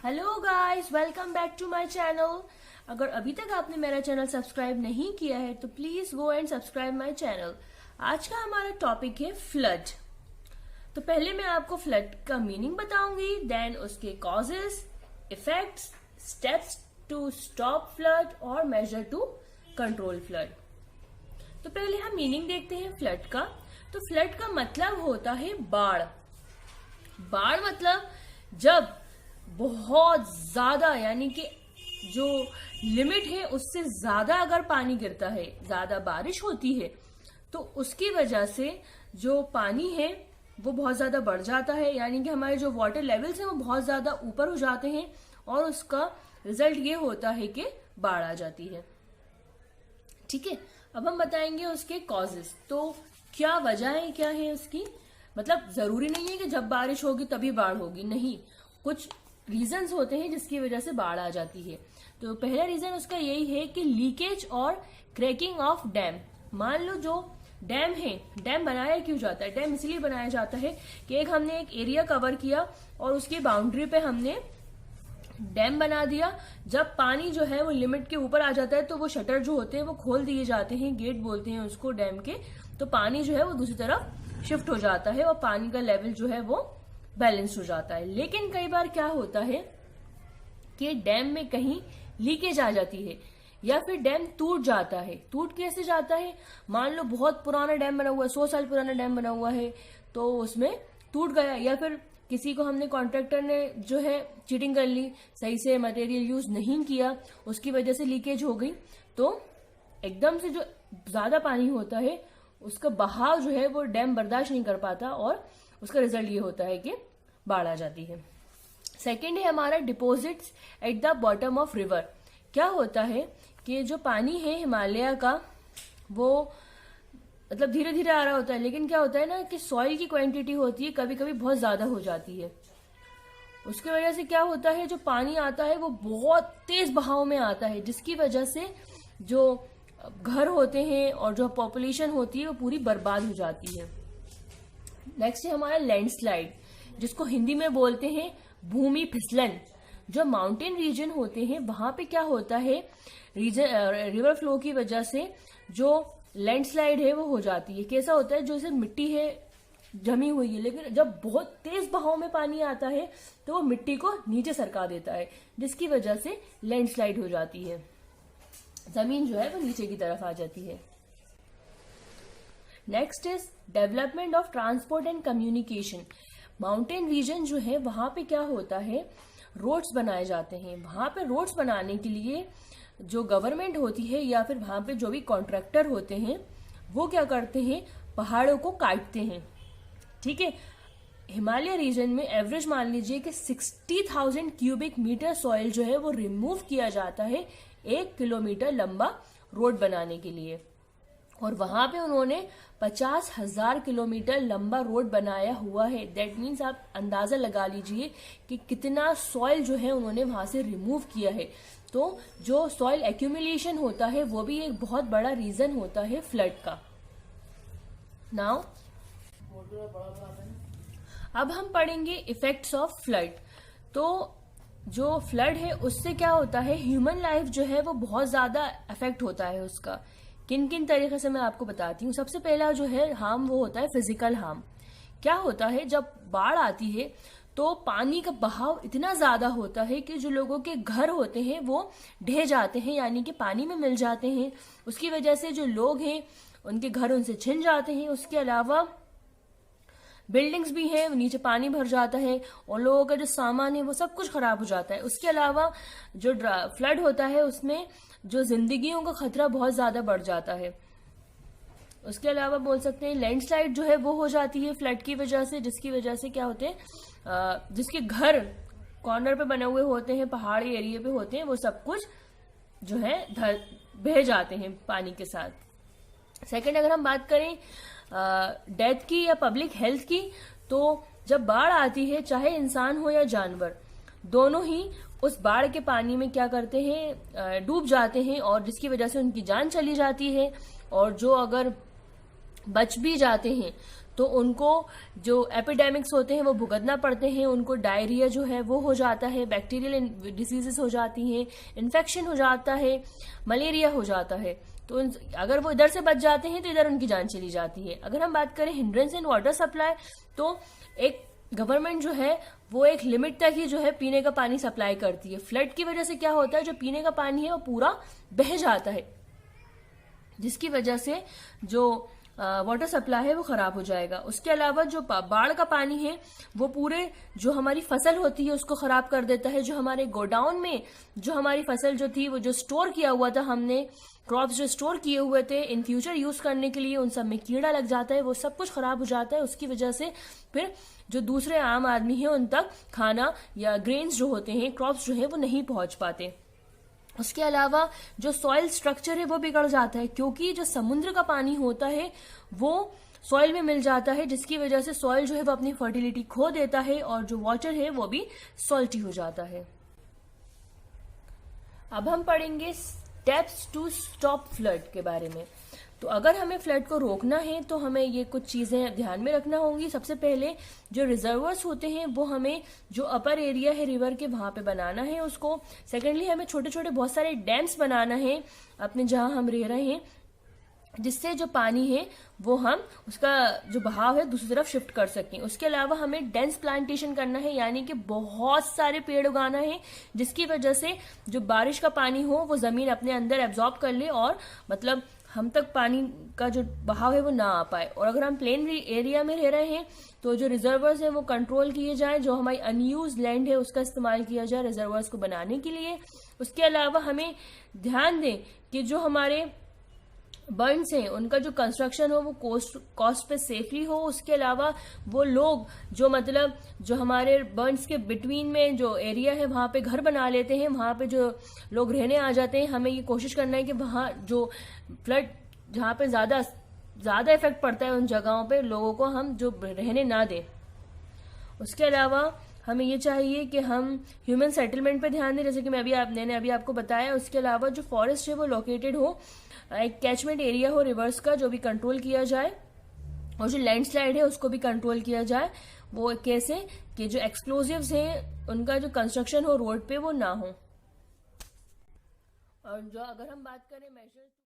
Hello guys, welcome back to my channel. अगर अभी तक आपने मेरा चैनल सब्सक्राइब नहीं किया है तो please go and subscribe my channel. आज का हमारा टॉपिक है फ्लड। तो पहले मैं आपको फ्लड का मीनिंग बताऊंगी, देन उसके causes, effects, steps to stop flood और मेजर टू कंट्रोल फ्लड। तो पहले हम मीनिंग देखते हैं फ्लड का। तो फ्लड का मतलब होता है बाढ़। बाढ़ मतलब जब बहुत ज्यादा यानी कि जो लिमिट है उससे ज्यादा अगर पानी गिरता है, ज्यादा बारिश होती है, तो उसकी वजह से जो पानी है वो बहुत ज्यादा बढ़ जाता है, यानी कि हमारे जो वाटर लेवल्स हैं वो बहुत ज्यादा ऊपर हो जाते हैं और उसका रिजल्ट ये होता है कि बाढ़ आ जाती है। ठीक है, अब हम बताएंगे उसके कॉजेस। तो क्या वजह क्या है उसकी, मतलब जरूरी नहीं है कि जब बारिश होगी तभी बाढ़ होगी, नहीं, कुछ रीजंस होते हैं जिसकी वजह से बाढ़ आ जाती है। तो पहला रीजन उसका यही है कि लीकेज और क्रैकिंग ऑफ डैम। मान लो जो डैम है, डैम बनाया क्यों जाता है? डैम इसलिए बनाया जाता है कि हमने एक एरिया कवर किया और उसकी बाउंड्री पे हमने डैम बना दिया। जब पानी जो है वो लिमिट के ऊपर आ जाता है तो वो शटर जो होते हैं वो खोल दिए जाते हैं, गेट बोलते हैं उसको डैम के। तो पानी जो है वो दूसरी तरफ शिफ्ट हो जाता है और पानी का लेवल जो है वो बैलेंस हो जाता है। लेकिन कई बार क्या होता है कि डैम में कहीं लीकेज आ जाती है या फिर डैम टूट जाता है। टूट कैसे जाता है? मान लो बहुत पुराना डैम बना हुआ है, 100 साल पुराना डैम बना हुआ है, तो उसमें टूट गया, या फिर किसी को हमने कॉन्ट्रैक्टर ने जो है चीटिंग कर ली, सही से मटेरियल यूज नहीं किया, उसकी वजह से लीकेज हो गई। तो एकदम से जो ज्यादा पानी होता है उसका बहाव जो है वो डैम बर्दाश्त नहीं कर पाता और उसका रिजल्ट ये होता है कि बाढ़ आ जाती है। सेकेंड है हमारा deposits at the bottom of river. क्या होता है कि जो पानी है हिमालय का वो मतलब धीरे धीरे आ रहा होता है, लेकिन क्या होता है ना कि सॉइल की क्वांटिटी होती है कभी कभी बहुत ज्यादा हो जाती है। उसकी वजह से क्या होता है, जो पानी आता है वो बहुत तेज बहाव में आता है, जिसकी वजह से जो घर होते हैं और जो पॉपुलेशन होती है वो पूरी बर्बाद हो जाती है। नेक्स्ट है हमारा लैंडस्लाइड, जिसको हिंदी में बोलते हैं भूमि फिसलन। जो माउंटेन रीजन होते हैं वहां पे क्या होता है, रिवर फ्लो की वजह से जो लैंडस्लाइड है वो हो जाती है। कैसा होता है, जो जैसे मिट्टी है जमी हुई है, लेकिन जब बहुत तेज बहाव में पानी आता है तो वो मिट्टी को नीचे सरका देता है, जिसकी वजह से लैंडस्लाइड हो जाती है, जमीन जो है वो नीचे की तरफ आ जाती है। Next is development of transport and communication. Mountain region जो है वहां पे क्या होता है, रोड्स बनाए जाते हैं। वहां पे रोड्स बनाने के लिए जो गवर्नमेंट होती है या फिर वहां पे जो भी कॉन्ट्रैक्टर होते हैं वो क्या करते हैं, पहाड़ों को काटते हैं। ठीक है, हिमालय रीजन में एवरेज मान लीजिए कि 60,000 क्यूबिक मीटर सॉइल जो है वो रिमूव किया जाता है 1 किलोमीटर लंबा रोड बनाने के लिए। और वहां पे उन्होंने 50,000 किलोमीटर लंबा रोड बनाया हुआ है। दैट मीन्स आप अंदाजा लगा लीजिए कि कितना सॉइल जो है उन्होंने वहां से रिमूव किया है। तो जो सॉइल एक्यूमुलेशन होता है वो भी एक बहुत बड़ा रीजन होता है फ्लड का। नाउ अब हम पढ़ेंगे इफेक्ट्स ऑफ फ्लड। तो जो फ्लड है उससे क्या होता है, ह्यूमन लाइफ जो है वो बहुत ज्यादा अफेक्ट होता है उसका। किन किन तरीके से मैं आपको बताती हूँ। सबसे पहला जो है हार्म वो होता है फिजिकल हार्म। क्या होता है, जब बाढ़ आती है तो पानी का बहाव इतना ज्यादा होता है कि जो लोगों के घर होते हैं वो ढह जाते हैं, यानी कि पानी में मिल जाते हैं। उसकी वजह से जो लोग हैं उनके घर उनसे छिन जाते हैं। उसके अलावा बिल्डिंग्स भी हैं, नीचे पानी भर जाता है और लोगों का जो सामान है वो सब कुछ खराब हो जाता है। उसके अलावा जो फ्लड होता है उसमें जो जिंदगियों का खतरा बहुत ज्यादा बढ़ जाता है। उसके अलावा बोल सकते हैं लैंडस्लाइड जो है वो हो जाती है फ्लड की वजह से, जिसकी वजह से क्या होते हैं, जिसके घर कॉर्नर पे बने हुए होते हैं, पहाड़ी एरिया पे होते हैं, वो सब कुछ जो है बह जाते हैं पानी के साथ। सेकंड, अगर हम बात करें डेथ की या पब्लिक हेल्थ की, तो जब बाढ़ आती है चाहे इंसान हो या जानवर, दोनों ही उस बाढ़ के पानी में क्या करते हैं, डूब जाते हैं और जिसकी वजह से उनकी जान चली जाती है। और जो अगर बच भी जाते हैं तो उनको जो एपिडेमिक्स होते हैं वो भुगतना पड़ते हैं, उनको डायरिया जो है वो हो जाता है, बैक्टीरियल डिसीजेस हो जाती हैं, इन्फेक्शन हो जाता है, मलेरिया हो जाता है। तो अगर वो इधर से बच जाते हैं तो इधर उनकी जान चली जाती है। अगर हम बात करें हिंड्रेंस इन वाटर सप्लाई, तो एक गवर्नमेंट जो है वो एक लिमिट तक ही जो है पीने का पानी सप्लाई करती है। फ्लड की वजह से क्या होता है, जो पीने का पानी है वो पूरा बह जाता है, जिसकी वजह से जो वाटर सप्लाई है वो खराब हो जाएगा। उसके अलावा जो बाढ़ का पानी है वो पूरे जो हमारी फसल होती है उसको खराब कर देता है। जो हमारे गोडाउन में जो हमारी फसल जो थी वो जो स्टोर किया हुआ था, हमने क्रॉप्स जो स्टोर किए हुए थे इन फ्यूचर यूज करने के लिए, उन सब में कीड़ा लग जाता है, वो सब कुछ खराब हो जाता है। उसकी वजह से फिर जो दूसरे आम आदमी है उन तक खाना या ग्रेन्स जो होते हैं, क्रॉप्स जो है वो नहीं पहुंच पाते। उसके अलावा जो सॉइल स्ट्रक्चर है वो बिगड़ जाता है, क्योंकि जो समुद्र का पानी होता है वो सॉइल में मिल जाता है, जिसकी वजह से सॉइल जो है वो अपनी फर्टिलिटी खो देता है और जो वाटर है वो भी सॉल्टी हो जाता है। अब हम पढ़ेंगे स्टेप्स टू स्टॉप फ्लड के बारे में। तो अगर हमें फ्लड को रोकना है तो हमें ये कुछ चीजें ध्यान में रखना होंगी। सबसे पहले जो रिजर्वर्स होते हैं वो हमें जो अपर एरिया है रिवर के वहां पे बनाना है उसको। सेकेंडली हमें छोटे छोटे बहुत सारे डैम्स बनाना है अपने जहां हम रह रहे हैं, जिससे जो पानी है वो हम उसका जो बहाव है दूसरी तरफ शिफ्ट कर सकें। उसके अलावा हमें डेंस प्लांटेशन करना है, यानी कि बहुत सारे पेड़ उगाना है, जिसकी वजह से जो बारिश का पानी हो वो जमीन अपने अंदर एब्जॉर्ब कर ले और मतलब हम तक पानी का जो बहाव है वो ना आ पाए। और अगर हम प्लेन एरिया में रह रहे हैं तो जो रिजर्वर्स हैं वो कंट्रोल किए जाए, जो हमारी अनयूज लैंड है उसका इस्तेमाल किया जाए रिजर्वर्स को बनाने के लिए। उसके अलावा हमें ध्यान दें कि जो हमारे बर्न्स हैं उनका जो कंस्ट्रक्शन हो वो कॉस्ट पे सेफली हो। उसके अलावा वो लोग जो मतलब जो हमारे बर्न्स के बिटवीन में जो एरिया है वहां पे घर बना लेते हैं, वहां पे जो लोग रहने आ जाते हैं, हमें ये कोशिश करना है कि वहां जो फ्लड जहां पे ज्यादा इफेक्ट पड़ता है उन जगहों पे लोगों को हम जो रहने ना दें। उसके अलावा हमें ये चाहिए कि हम ह्यूमन सेटलमेंट पे ध्यान दें, जैसे कि मैंने अभी आपको बताया। उसके अलावा जो फॉरेस्ट है वो लोकेटेड हो, एक कैचमेंट एरिया हो रिवर्स का, जो भी कंट्रोल किया जाए। और जो लैंडस्लाइड है उसको भी कंट्रोल किया जाए। वो कैसे कि जो एक्सप्लोजिव्स हैं उनका जो कंस्ट्रक्शन हो रोड पे वो ना हो। और जो अगर हम बात करें मेजर्स